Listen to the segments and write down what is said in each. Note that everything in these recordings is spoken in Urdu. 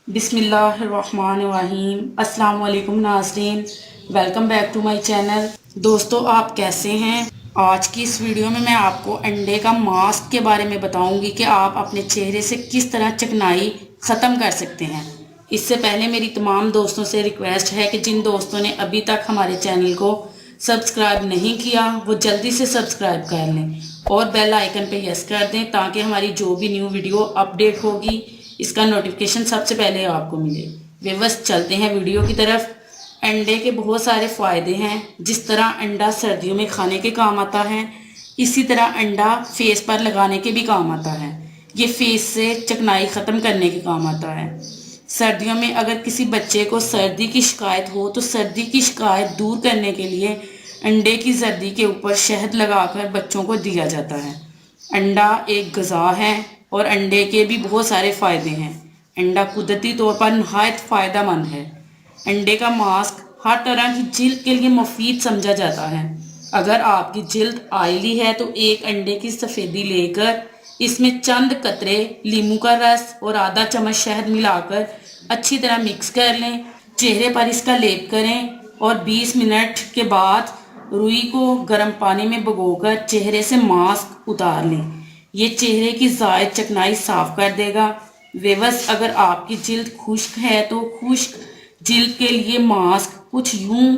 بسم اللہ الرحمن الرحیم۔ السلام علیکم ناظرین، welcome back to my channel. دوستو آپ کیسے ہیں؟ آج کی اس ویڈیو میں آپ کو انڈے کا ماسک کے بارے میں بتاؤں گی کہ آپ اپنے چہرے سے کس طرح چکنائی ختم کر سکتے ہیں۔ اس سے پہلے میری تمام دوستوں سے ریکویسٹ ہے کہ جن دوستوں نے ابھی تک ہمارے چینل کو سبسکرائب نہیں کیا وہ جلدی سے سبسکرائب کر لیں اور بیل آئیکن پہ یس کر دیں تاکہ ہماری جو بھی نیو ویڈیو اپڈیٹ ہوگی اس کا نوٹیفیکیشن سب سے پہلے آپ کو ملے۔ ویورز چلتے ہیں ویڈیو کی طرف۔ انڈے کے بہت سارے فائدے ہیں۔ جس طرح انڈا سردیوں میں کھانے کے کام آتا ہے، اسی طرح انڈا فیس پر لگانے کے بھی کام آتا ہے۔ یہ فیس سے چکنائی ختم کرنے کے کام آتا ہے۔ سردیوں میں اگر کسی بچے کو سردی کی شکایت ہو تو سردی کی شکایت دور کرنے کے لیے انڈے کی زردی کے اوپر شہد لگا کر بچوں کو دیا جاتا ہے۔ انڈا ایک غذا ہے اور انڈے کے بھی بہت سارے فائدے ہیں۔ انڈا قدرتی طور پر نہایت فائدہ مند ہے۔ انڈے کا ماسک ہر طرح کی جلد کے لیے مفید سمجھا جاتا ہے۔ اگر آپ کی جلد آئلی ہے تو ایک انڈے کی سفیدی لے کر اس میں چند قطرے لیموں کا رس اور آدھا چمچ شہد ملا کر اچھی طرح مکس کر لیں۔ چہرے پر اس کا لیپ کریں اور 20 منٹ کے بعد روئی کو گرم پانی میں بھگو کر چہرے سے ماسک اتار لیں۔ یہ چہرے کی زائد چکنائی صاف کر دے گا۔ ویورز اگر آپ کی جلد خشک ہے تو خشک جلد کے لیے ماسک کچھ یوں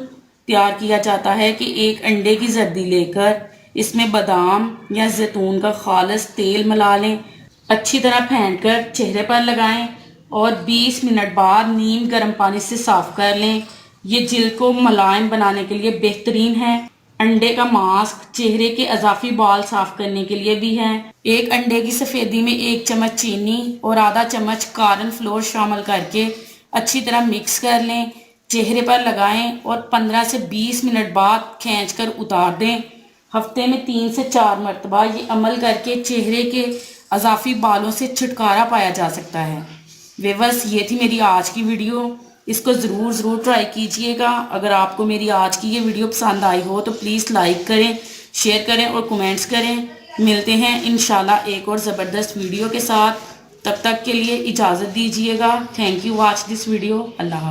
تیار کیا جاتا ہے کہ ایک انڈے کی زردی لے کر اس میں بادام یا زیتون کا خالص تیل ملا لیں، اچھی طرح پھینٹ کر چہرے پر لگائیں اور 20 منٹ بعد نیم گرم پانی سے صاف کر لیں۔ یہ جلد کو ملائم بنانے کے لیے بہترین ہے۔ انڈے کا ماسک چہرے کے اضافی بال صاف کرنے کے لیے بھی ہے۔ ایک انڈے کی سفیدی میں 1 چمچ چینی اور آدھا چمچ کارن فلور شامل کر کے اچھی طرح مکس کر لیں، چہرے پر لگائیں اور 15 سے 20 منٹ بعد کھینچ کر اتار دیں۔ ہفتے میں 3 سے 4 مرتبہ یہ عمل کر کے چہرے کے اضافی بالوں سے چھٹکارا پایا جا سکتا ہے۔ ویورز یہ تھی میری آج کی ویڈیو، اس کو ضرور ٹرائی کیجئے گا۔ اگر آپ کو میری آج کی یہ ویڈیو پسند آئی ہو تو پلیز لائک کریں، شیئر کریں اور کومنٹس کریں۔ ملتے ہیں انشاءاللہ ایک اور زبردست ویڈیو کے ساتھ، تب تک کے لیے اجازت دیجیے گا۔ Thank you watch this video. اللہ حافظ۔